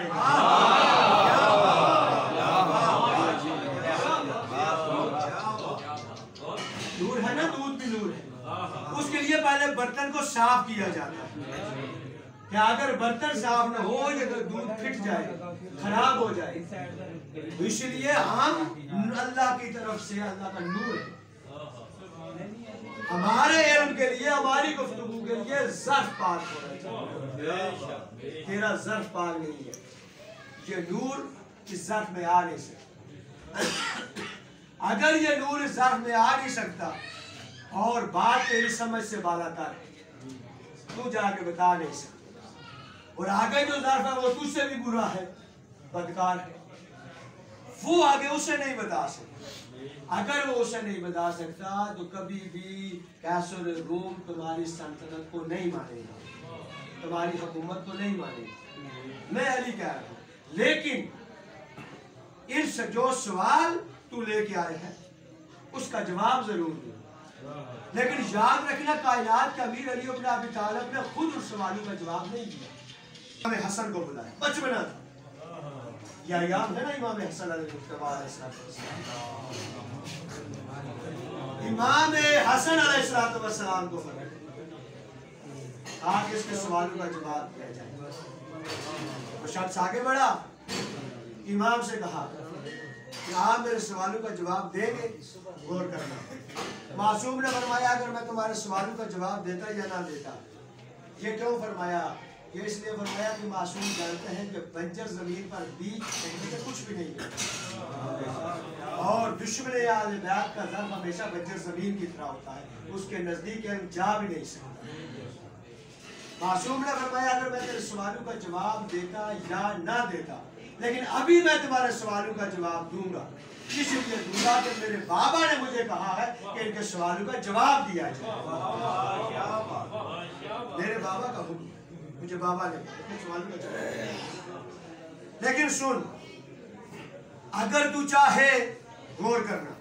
آئے گا. نور ہے نا, دودھ بھی نور ہے. اس کے لیے پہلے برتن کو صاف کیا جاتا ہے کہ اگر برتن صاف نہ ہو یا دودھ پھٹ جائے, خراب ہو جائے. اس لیے ہم اللہ کی طرف سے, اللہ کا نور ہے. ہمارے علم کے لیے, ہماری گفتگو کے لیے ظرف پاک ہونا چاہیے. تیرا ظرف پاک نہیں ہے, یہ نور اس ظرف میں آ نہیں سکتا. اگر یہ نور اس ظرف میں آ نہیں سکتا اور بات تیری سمجھ سے بالاتر ہے, تو جا کے بتا نہیں سکتا. اور آگے جو ظرف ہے وہ تجھ سے بھی برا ہے, بدکار ہے, وہ آگے اسے نہیں بتا سکتا. اگر وہ اسے نہیں بتا سکتا تو کبھی بھی کیسر روم تمہاری سلطنت کو نہیں مانے گا, تمہاری حکومت کو نہیں مانے گا. میں علی کہہ رہا ہوں, لیکن ان سے جو سوال تو لے کے آئے ہیں اس کا جواب ضرور دو. لیکن یاد رکھنا, کائنات کے امیر علی بن ابی طالب نے خود ان سوالوں کا جواب نہیں دیا. امام حسن کو بلایا, بچپنا تھا. یا یاد ہے نا امام حسن علیہ السلام, امام حسن علیہ السلام کو بلایا. آج اس کے سوالوں کا جواب دیا جائے. وہ شخص آگے بڑھا, امام سے کہا کہ آپ میرے سوالوں کا جواب دیں گے, غور کرنا. معصوم نے فرمایا اگر میں تمہارے سوالوں کا جواب دیتا یا نہ دیتا. یہ کیوں فرمایا؟ یہ اس لیے فرمایا کہ معصوم جانتے ہیں کہ بنجر زمین پر بیج پھینکنے سے کچھ بھی نہیں ہوتا, اور دشمن اہل بیت کا ظرف ہمیشہ بنجر زمین کی طرح ہوتا ہے, اس کے نزدیک علم جا بھی نہیں سکتا. معصوم نے فرمایا اگر میں تیرے سوالوں کا جواب دیتا یا نہ دیتا, لیکن ابھی میں تمہارے سوالوں کا جواب دوں گا. اس لیے دوں گا کہ میرے بابا نے مجھے کہا ہے کہ ان کے سوالوں کا جواب دیا جائے. میرے بابا کا حکم, مجھے بابا نے سوالوں کا جواب. لیکن سن, اگر تو چاہے, غور کرنا,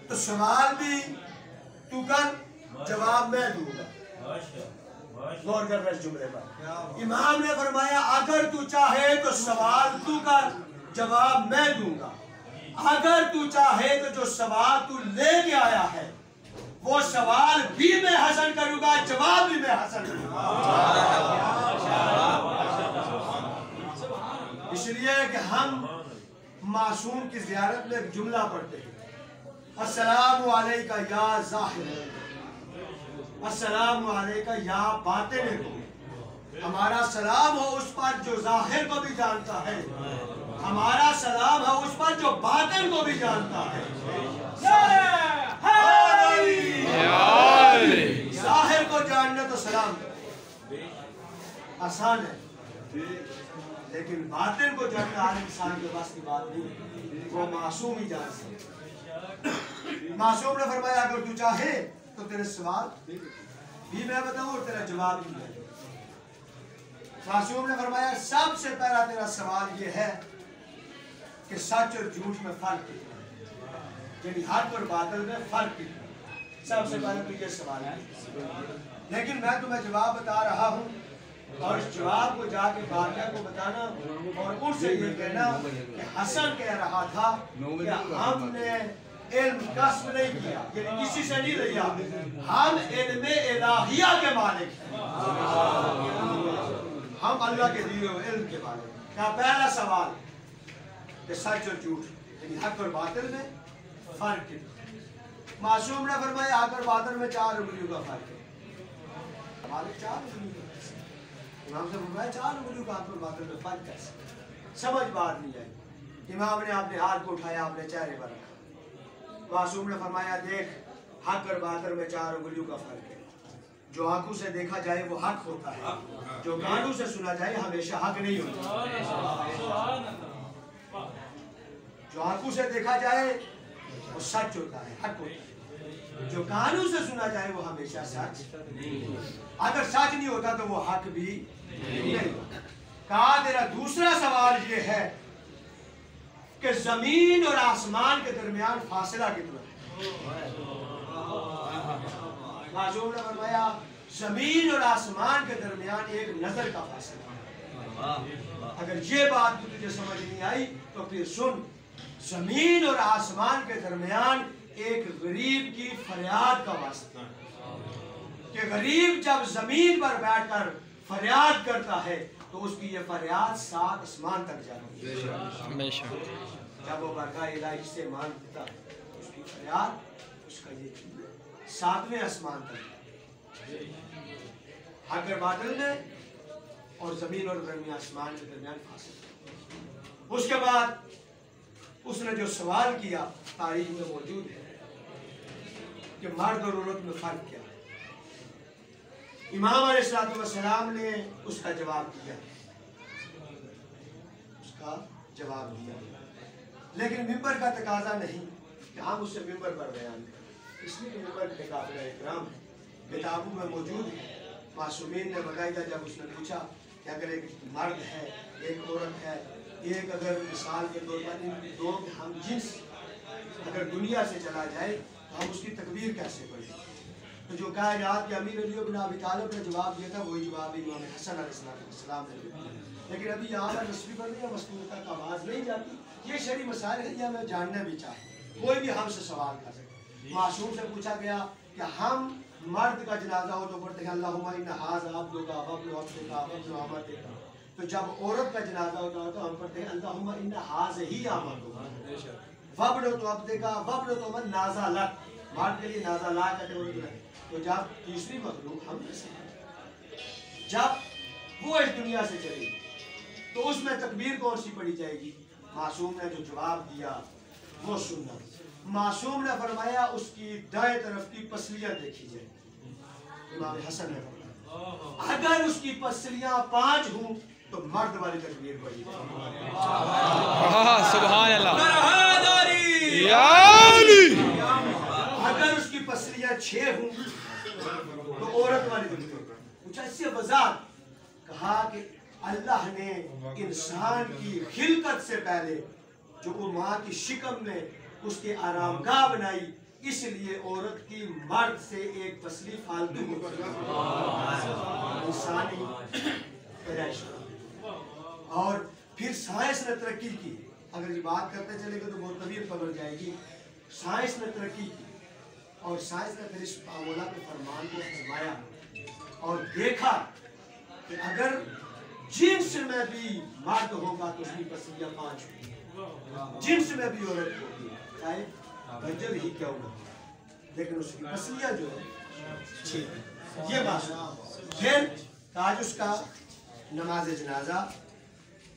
تو سوال بھی تو کر, جواب میں دوں گا. غور کرنا اس جملے پر. امام نے فرمایا اگر تو چاہے تو سوال تو کر, جواب میں دوں گا. اگر تو چاہے تو جو سوال تو لے کے آیا ہے وہ سوال بھی میں حسن کروں گا, جواب بھی میں حسن کروں گا. اس لیے کہ ہم معصوم کی زیارت میں ایک جملہ پڑھتے ہیں, السلام علیکہ یا ظاہر, السلام علیکہ یا باطن کو. ہمارا سلام ہو اس پر جو ظاہر کو بھی جانتا ہے, ہمارا سلام ہے اس پر جو باطن کو بھی جانتا ہے. ظاہر کو جاننا تو سلام آسان ہے, لیکن باطن کو جاننا ہر انسان کے پاس کی بات نہیں, وہ معصوم ہی جان سکتا. معصوم نے فرمایا اگر تو چاہے تو تیرے سوال بھی میں بتاؤں اور تیرا جواب بھی میں. معصوم نے فرمایا سب سے پہلا تیرا سوال یہ ہے کہ سچ اور جھوٹ میں فرق کتنا ہے, یعنی حق اور باطل میں فرق کتنا ہے. سب سے پہلے تو یہ سوال ہے. لیکن میں تمہیں جواب بتا رہا ہوں, اور اس جواب کو جا کے بادشاہ کو بتانا اور ان سے یہ کہنا کہ حسن کہہ رہا تھا کہ ہم نے علم کسب نہیں کیا, یعنی کسی سے نہیں لیا, ہم علم الہیہ کے مالک ہیں, ہم اللہ کے دیے ہوئے علم کے مالک. کا پہلا سوال کہ سچ اور جھوٹ یعنی حق اور باطل میں فرق کتنا. معصوم نے فرمایا حق اور باطل میں 4 انگلیوں کا فرق ہے. ہمارے 4 انگلیوں کا, امام سے فرمایا 4 انگلیوں کا حق اور باطل میں فرق کیسے, سمجھ بات نہیں آئی. امام نے اپنے ہاتھ کو اٹھایا, اپنے چہرے پر رکھا. معصوم نے فرمایا دیکھ, حق اور باطل میں 4 انگلیوں کا فرق ہے. جو آنکھوں سے دیکھا جائے وہ حق ہوتا ہے, جو کانوں سے سنا جائے ہمیشہ حق نہیں ہوتا. جو آنکھوں سے دیکھا جائے وہ سچ ہوتا ہے, حق ہوتا ہے. جو کانوں سے سنا جائے وہ ہمیشہ سچ نہیں ہوتا. اگر سچ نہیں ہوتا تو وہ حق بھی نہیں ہوتا. کہا تیرا دوسرا سوال یہ ہے کہ زمین اور آسمان کے درمیان فاصلہ کتنا ہے. معصوم نے فرمایا زمین اور آسمان کے درمیان ایک نظر کا فاصلہ ہے. अगर ये बात भी तुझे समझ नहीं आई तो फिर सुन, जमीन और आसमान के दरमियान एक गरीब की फरियाद का वास्ता कि गरीब जब जमीन पर बैठकर फरियाद करता है तो उसकी ये फरियाद 7 आसमान तक जाती है। जब वो बरका इलाही से मांगता है उसकी फरियाद उसका ये 7वें आसमान तक। अगर बादल में और जमीन और दरमियान आसमान के दरमियान फासला। उसके बाद उसने जो सवाल किया तारीख में मौजूद है कि मर्द और औरत में फर्क क्या है। इमाम अलैहिस्सलाम ने उसका जवाब दिया, लेकिन मिंबर का तकाजा नहीं कि हम उससे मिंबर पर बयान करें, इसलिए कि मिंबर के काबिल इकराम है, किताबों में मौजूद है। मासूमीन ने बताया जब उसने पूछा कि अगर एक मर्द है एक औरत है, एक अगर मिसाल के तौर पर इन दो हम जिन्स अगर दुनिया से चला जाए तो हम उसकी तकबीर कैसे पढ़ें। तो जो कायनात के अमीर अली इब्न अबी तालिब ने जवाब दिया था वही जवाब इमाम हसन अलैहिस्सलाम ने दिया। लेकिन अभी यहाँ पर नस्बी बंदी या मस्तूर तक आवाज़ नहीं जाती। ये शरी मसाइल है, या मैं जानना भी चाहूँ, कोई भी हमसे सवाल कर सकते। मासूम से पूछा गया कि हम मर्द का जनाजा हो तो पढ़ते हैं अल्लाहुम्मा इन्ना हाज़ा अब्दुका वब्नु अब्दिका वब्नु अमतिका। तो जब औरत का जनाजा होता है तो हम पढ़ते हैं अल्लाहुम्मा इन्ना हाज़िही अमतुका वब्नु तो अब्दिका वब्नु तो मन नाज़ा लक। मर्द के लिए नाज़ा ला कहते। तो जब तीसरी मखलूक हम जब वो इस दुनिया से चली तो उसमें तकबीर कौन सी पढ़ी जाएगी। मासूम ने जो जवाब दिया वो सुनना। मासूम ने फरमाया उसकी दाएं तरफ की पसलियां देखी जाए। इमाम हसन ने फरमाया अगर उसकी पसलियां 5 हों तो मर्द वाली तकबीर पढ़ी जाए। सुभान अल्लाह। अगर उसकी पसलियां 6 हों तो औरत वाली तकबीर। कुछ ऐसी वजाहत कहा कि अल्लाह ने इंसान की खिलकत से पहले जो वो माँ की शिकम में उसके आरामगाह बनाई, इसलिए औरत की मर्द से एक तसली फालतू इंसानी पैदाइश। और फिर साइंस ने तरक्की की। अगर ये बात करते चलेंगे तो बहुत तवील पकड़ जाएगी। साइंस ने तरक्की की और साइंस ने फिर इस मौला के फरमान को आजमाया और देखा कि अगर जिन्स में भी मर्द होगा तो उसकी पसलियां 5 होगी, जिन्स में भी औरत होगी चाहे गजल ही क्यों ना, लेकिन उसकी पसलियां जो है 6। ये बात फिर आज उसका नमाज जनाजा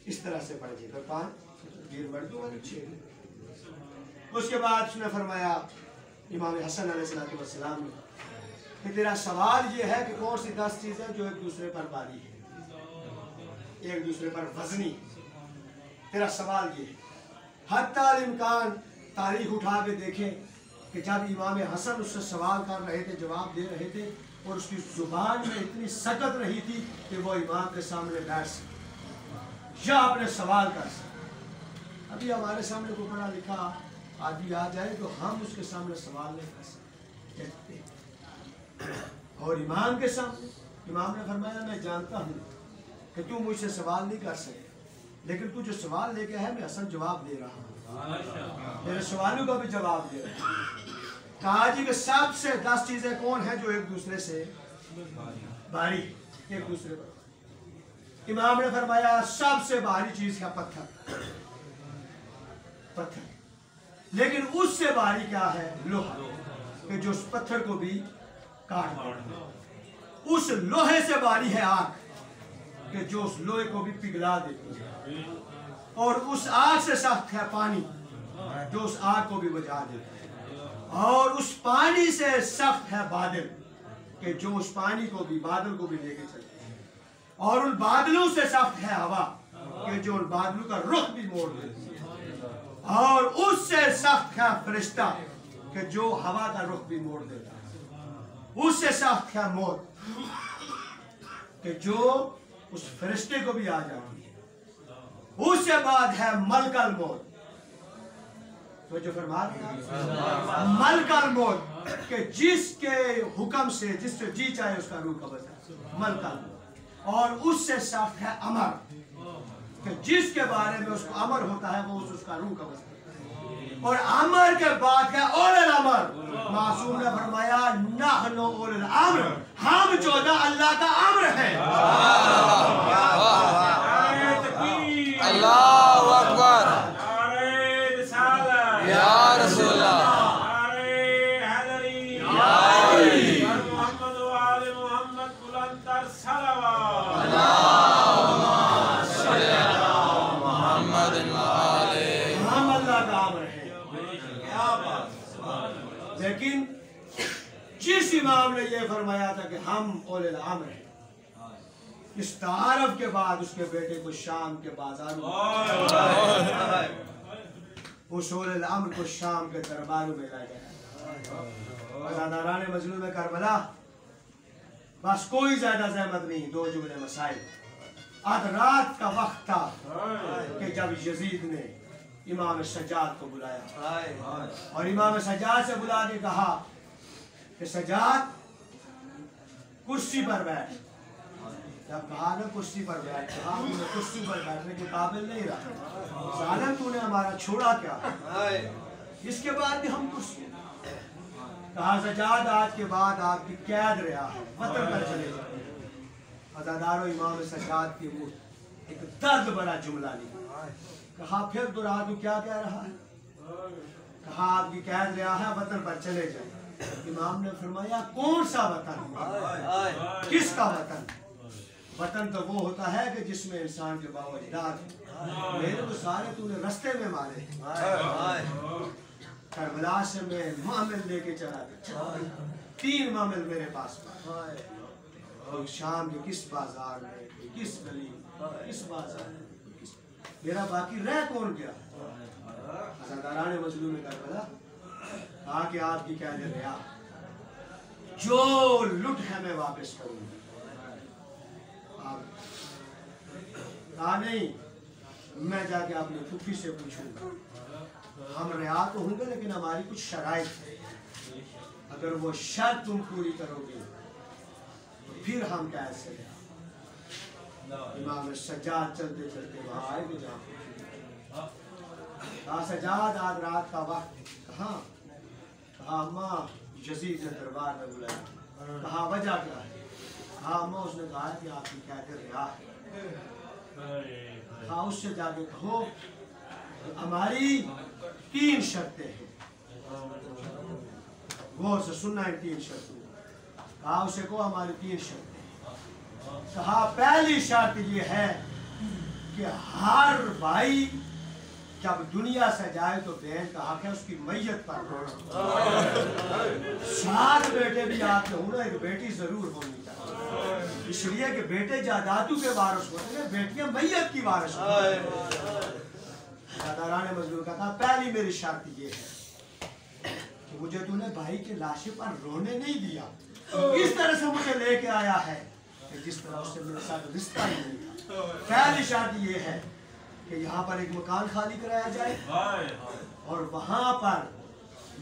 इस तरह से पढ़ जाएगा 5 गिर मर्दों वाले 6। उसके बाद उसने फरमाया इमाम हसन अलैहिस्सलाम ने कि तेरा सवाल ये है कि कौन सी 10 चीजें जो एक दूसरे पर भारी है, एक दूसरे पर वजनी। तेरा सवाल ये हत्ता इम्कान तारीख उठा के देखें कि जब इमाम हसन उससे सवाल कर रहे थे, जवाब दे रहे थे और उसकी जुबान में इतनी सकत रही थी कि वो इमाम के सामने बैठ सके या अपने सवाल कर सके। अभी हमारे सामने कोई पढ़ा लिखा आदमी आ जाए तो हम उसके सामने सवाल नहीं कर सकते, और इमाम के सामने इमाम ने फरमाया मैं जानता हूँ कि तू मुझसे सवाल नहीं कर सकते, लेकिन तू जो सवाल लेके है मैं असल जवाब दे रहा हूँ, मेरे सवालों का भी जवाब दे रहा हूँ। कहा जी कि सबसे 10 चीजें कौन है जो एक दूसरे से भारी, एक दूसरे पर। इमाम ने फरमाया सबसे भारी चीज है पत्थर, पत्थर। लेकिन उससे भारी क्या है लोहा, कि जो उस पत्थर को भी काट दे। उस लोहे से भारी है आग, कि जो उस लोहे को भी पिघला देती है। और उस आग से सख्त है पानी, जो उस आग को भी बुझा देता है। और उस पानी से सख्त है बादल, कि जो उस पानी को भी बादल को भी लेके चलते हैं। और उन बादलों से सख्त है हवा, कि जो उन बादलों का रुख भी मोड़ देती है। और उससे सख्त है फरिश्ता, कि जो हवा का रुख भी मोड़ देता है। उससे सख्त है मौत, कि जो उस फरिश्ते को भी आ जाती है। उससे बाद है मलकल मौत, तो जो फरमा मलकल मौत, कि जिसके हुक्म से जिससे जी चाहे उसका रूह कब्ज है, मलकल मौत। और उससे सख्त है अमर, کہ جس کے بارے میں اس کو امر ہوتا ہے وہ اس کا روح کا وزن، اور امر کے بعد کا اول الامر معصوم نے فرمایا نحن اول الامر، ہم 14 اللہ کا امر ہے۔ اللہ اکبر یا رسول اللہ لیکن جس امام نے یہ فرمایا تھا کہ ہم اول الامر ہیں، اس تعارف کے بعد اس کے بیٹے کو شام کے بازاروں اس اول الامر کو شام کے درباروں میں لایا گیا۔ عزاداران مظلوم کربلا، بس کوئی زیادہ زحمت نہیں، 2 جملے مسائل۔ آج رات کا وقت تھا کہ جب یزید نے امام سجاد کو بلایا اور امام سجاد سے بلا کے کہا کہ سجاد کرسی پر بیٹھ۔ جب کہا نا کرسی پر بیٹھ، کہا نے کرسی پر بیٹھنے کے قابل نہیں رہا، ظالم تو نے ہمارا چھوڑا کیا، اس کے بعد بھی ہم کرسی۔ کہا سجاد آج کے بعد آپ کی قید رہا ہے، وطن پر چلے جائیں۔ عزادارو امام سجاد کی وہ ایک درد بڑا جملہ لیا، کہا پھر دورا تو کیا کہہ رہا ہے؟ کہا آپ کی قید رہا ہے، وطن پر چلے جائیں۔ امام نے فرمایا کون سا وطن، کس کا وطن؟ وطن تو وہ ہوتا ہے کہ جس میں انسان کے باپ اجداد، میرے تو سارے تو نے رستے میں مارے۔ کربلا سے میں محمل لے کے چلا گیا، 3 محمل میرے پاس، شام کے کس بازار میں، کس گلی، کس بازار میں، میرا باقی رہ کون گیا؟ عزاداران مظلوم کربلا، کہا کہ آپ کی قید رہا جو لٹ ہے میں واپس کروں گا۔ کہا نہیں، میں جا کے اپنی پھوپھی سے پوچھوں گا، ہم رہا تو ہوں گے لیکن ہماری کچھ شرائط ہے، اگر وہ شرط تم پوری کرو گے تو پھر ہم کیسے رہا۔ امام سجاد چلتے چلتے وہاں آئے کہ جہاں کہا سجاد آج رات کا وقت، کہاں؟ کہا اماں یزید نے دربار میں بلایا۔ کہا وجہ کیا ہے؟ کہا اماں اس نے کہا کہ آپ کی قید رہا ہے۔ کہا اس سے جا کے کہو ہماری 3 شرطیں ہیں، غور سے سننا ہے 3 شرطیں۔ کہا اسے کہو ہماری 3 شرطیں۔ کہا پہلی شرط یہ ہے کہ ہر بھائی جب دنیا سے جائے تو بہن کا حق ہے اس کی میت پر رونا۔ 7 بیٹے بھی آپ کے ہونا، ایک بیٹی ضرور ہونی چاہیے، اس لیے کہ بیٹے جائیدادوں کے وارث ہوتے ہیں، بیٹیاں میت کی وارث ہوتی ہیں۔ عزاداران مظلوم کا کہا پہلی میری شرط یہ ہے کہ مجھے تو نے بھائی کے لاشے پر رونے نہیں دیا، اس طرح سے مجھے لے کے آیا ہے کہ جس طرح اس سے میرے ساتھ رشتہ ہی نہیں تھا۔ پہلی شرط یہ ہے کہ یہاں پر ایک مکان خالی کرایا جائے اور وہاں پر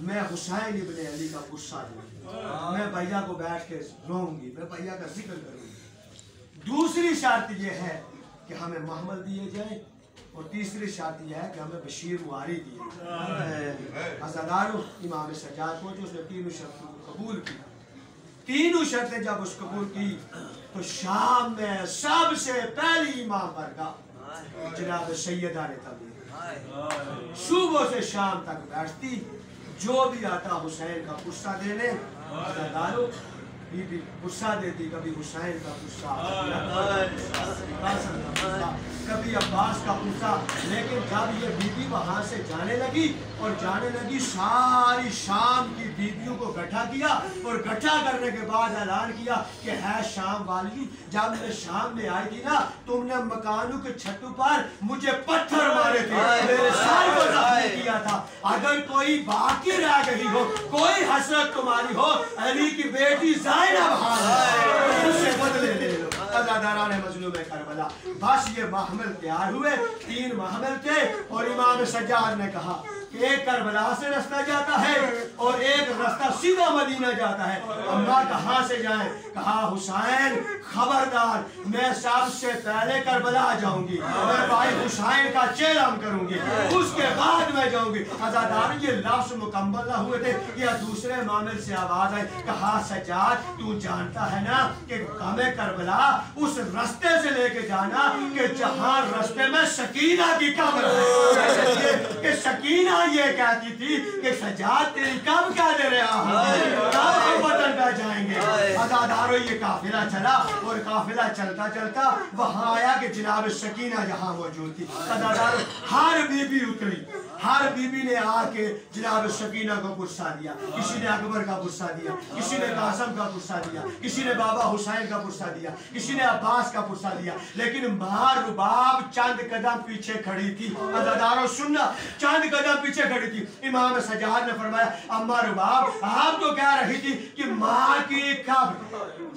میں حسین ابن علی کا غصہ دوں، میں بھیا کو بیٹھ کے روں گی، میں بھیا کا ذکر کروں گی۔ دوسری شرط یہ ہے کہ ہمیں محمل دیے جائیں، اور تیسری شرط یہ ہے کہ ہمیں بشیر مواری دیے جائیں۔ عزادارو امام سجاد کو جو اس نے 3 شرطوں کو قبول کی، 3 شرطیں جب اس قبول کی تو شام میں سب سے پہلی امام برگاہ جناب سیدہ نے تبلیغ، صبح سے شام تک بیٹھتی، جو بھی آتا حسین کا غصہ دینے، عزادارو بی بی غصہ دیتی، کبھی حسین کا غصہ، کبھی عباس کا غصہ، لیکن جب یہ بی بی وہاں سے جانے لگی اور جانے لگی ساری شام کی بیویوں کو گٹھا کیا، اور گٹھا کرنے کے بعد اعلان کیا کہ ہے شام والی، جب میں شام میں آئی تھی نا تم نے مکانوں کے چھتوں پر مجھے پتھر مارے تھے، میرے سر کو زخمی کیا تھا، اگر کوئی باقی رہ گئی ہو، کوئی حسرت تمہاری ہو، علی کی بیٹی زینب حال اس سے بدلے لے لو۔ عزاداران مظلوم کربلا، بس یہ محمل تیار ہوئے، 3 محمل تھے، اور امام سجاد نے کہا कि एक करबला से रास्ता जाता है और एक रास्ता सीधा मदीना जाता है। अम्मा कहाँ से जाए? कहा हुसैन खबरदार, मैं सबसे पहले करबला जाऊंगी, मैं भाई हुसैन का चेलम करूंगी, उसके बाद मैं जाऊंगी। अज़ादार ये लफ्ज़ मुकम्मल ना हुए थे या दूसरे मामले से आवाज आई। कहा सज्जाद तू जानता है ना कि हमें करबला उस रास्ते से लेके जाना कि जहां रास्ते में सकीना की कब्र है। कि सकीना ये कहती थी कि सज्जाद तेरी कब क्या दे रहा हूं, कब हम वतन पे जाएंगे। अज़ादारों ये काफिला चला और काफिला चलता चलता वहां आया कि जनाब सकीना जहां मौजूद थी। अज़ादारों हर बीबी उतरी, हर बीबी ने आके जनाब सकीना को पुरसा दिया। किसी ने अकबर का पुरसा दिया, किसी ने कासम का पुरसा दिया, किसी ने बाबा हुसैन का पुरसा दिया, किसी ने अब्बास का पुरसा दिया। लेकिन मां रुबाब चंद कदम पीछे खड़ी थी। अज़ादारों सुनना, चंद कदम पीछे खड़ी थी। इमाम सज्जाद ने फरमाया अम्मा रुबाब आप तो कह रही थी कि माँ की कब्र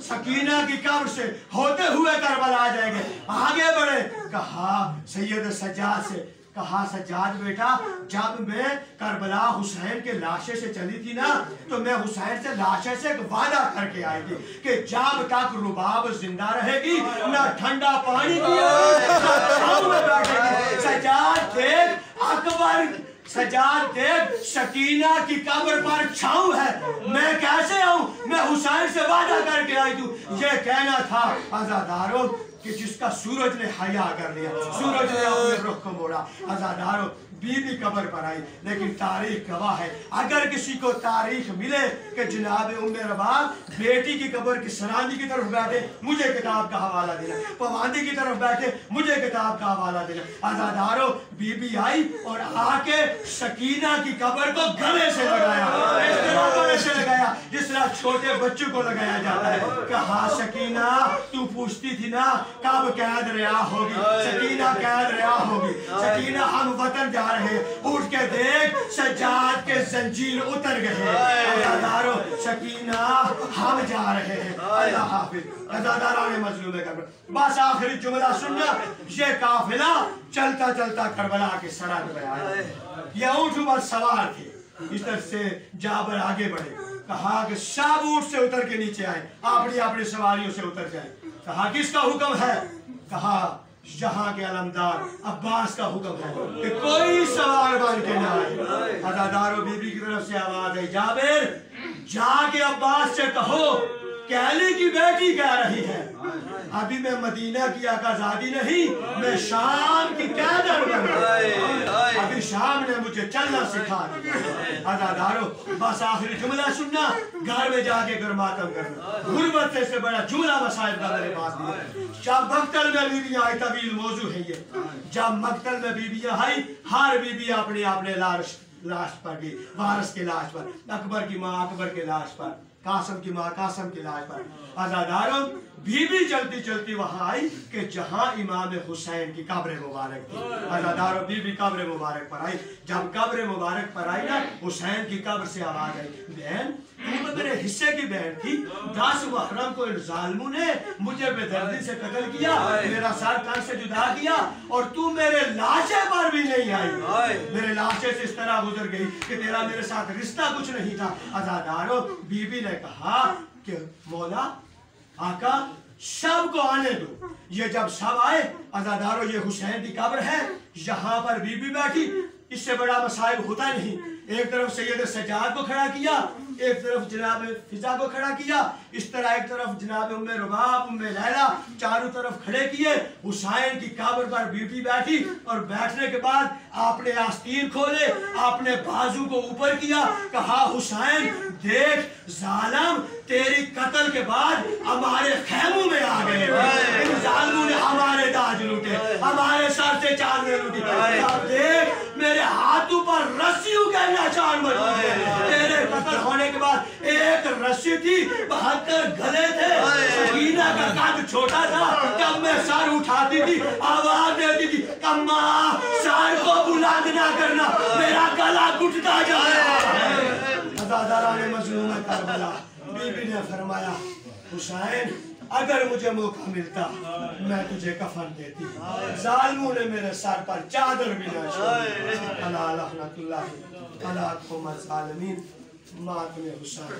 सकीना की कब्र से होते हुए करबला आ जाएंगे, आगे बढ़े। कहा सैयद सज्जाद से, कहा सज्जाद बेटा जब मैं करबला हुसैन के लाशे से चली थी ना तो मैं हुसैन से लाशे से एक वादा करके आई थी कि जब तक रुबाब जिंदा रहेगी ना ठंडा पानी बैठेगी। सज्जाद देख अकबर, सज्जाद देख सकीना की कब्र पर छांव है, मैं कैसे आऊं, मैं हुसैन से वादा करके आई थी। ये कहना था अज़ादारों कि जिसका सूरज ने हया कर लिया, सूरज ने अपने रुख को मोड़ा। अज़ादारों बीबी कब्र पर आई, लेकिन तारीख गवाह है। अगर किसी को तारीख मिले कि जनाब उम्मे रबाब बेटी की कब्र की सरांदी की तरफ बैठे, मुझे किताब का हवाला देना, पवांदी की तरफ बैठे, मुझे किताब का हवाला देना। अज़ादारों बीबी आई और आके सकीना की कब्र को गले से लगाया, इस तरह गले से लगाया जिस तरह छोटे बच्चों को लगाया जाता है। कहा सकीना तू पूछती थी ना कब कैद रिहा होगी, सकीना कैद रिहा होगी, सकीना हम वतन जा रहे, उठ के देख सज्जाद के जंजीर उतर गए। अज़ादारों सकीना हम जा रहे हैं, अल्लाह हाफिज। अज़ादारों ने मजलूम कब्र, बस आखिरी जुमला सुनना, ये काफिला चलता चलता करबला के सरहद पे आया। ये ऊँट पर सवार थे, इस तरह से जाबर आगे बढ़े। कहा कि सब ऊँट से उतर के नीचे आए, अपनी अपनी सवारियों से उतर जाए। कहा किसका हुक्म है? कहा जहां के अलमदार अब्बास का हुक्म है कि कोई सवार बन के ना आए। अज़ादारों बीबी की तरफ से आवाज आई जाबिर जाके अब्बास से कहो कहली की बेटी कह रही है अभी मैं मदीना की आकाजादी नहीं, मैं शाम की कैदर बन, अभी शाम ने मुझे चलना सिखा दिया। अज़ादारों बस आखिरी जुमला सुनना, घर में जाके गरमातम करना, गुर्बत से इससे बड़ा जुमला मसाइब का मेरे पास नहीं। जब मक्तल में बीबियां आई, तवील मौजू है ये, जब मक्तल में बीबियां आई, हर बीबी अपने अपने लाश पर गई, वारिस की लाश पर, अकबर की माँ अकबर के लाश पर, कासम की माँ कासम की लाश पर। अज़ादारों बीबी चलती चलती वहां आई कि जहां इमाम हुसैन की कब्र मुबारक थी। अज़ादारों बीबी कब्र मुबारक पर आई। जब कब्र मुबारक पर आई ना, हुसैन की कब्र से आवाज आई बहन तू तो मेरे हिस्से की बहन थी, 10 मुहर्रम को इन जालिमों ने मुझे बेदर्दी से कत्ल किया, मेरा सर तन से जुदा किया और तू मेरे लाशे पर भी नहीं आई, मेरे लाशे से इस तरह गुजर गई कि तेरा मेरे साथ रिश्ता कुछ नहीं था। अज़ादारों बीबी ने कहा कि मौला आका सबको आने दो। ये जब सब आए, अज़ादारों ये हुसैन की कब्र है, यहाँ पर बीबी बैठी, इससे बड़ा मसाइब होता नहीं। एक तरफ सैयद सज्जाद को खड़ा किया, एक तरफ जनाब फिजा को खड़ा किया, इस तरह एक तरफ जनाब उम्मे रुबाब उम्मे लैला चारों तरफ खड़े किए। हुसैन की कब्र पर बीबी बैठी और बैठने के बाद आपने आस्तीन खोले, आपने बाजू को ऊपर किया, कहा हुसैन देख जालिम तेरी कत्ल के बाद हमारे खैमों में आ गए, इन जालिमों ने हमारे ताज लूटे, हमारे सर से चांदनी लूटी। देख मेरे हाथों पर रस्सियों के निशान मौजूद हैं, तेरे कत्ल होने के बाद एक रस्सी थी, 72 गले थे, सकीना का कद छोटा था, जब मैं सर उठाती थी आवाज देती थी अम्मा सर को बुलंद ना करना, मेरा गला घुटता जा रहा है। अज़ादाराने मज़लूम करबला बीबी ने फरमाया हुसैन اگر مجھے موقع ملتا میں تجھے کفن دیتی. ظالموں نے میرے سر پر چادر بھی نہ چھوڑی. الا لعنت اللہ علی قوم الظالمین. ماتم حسین.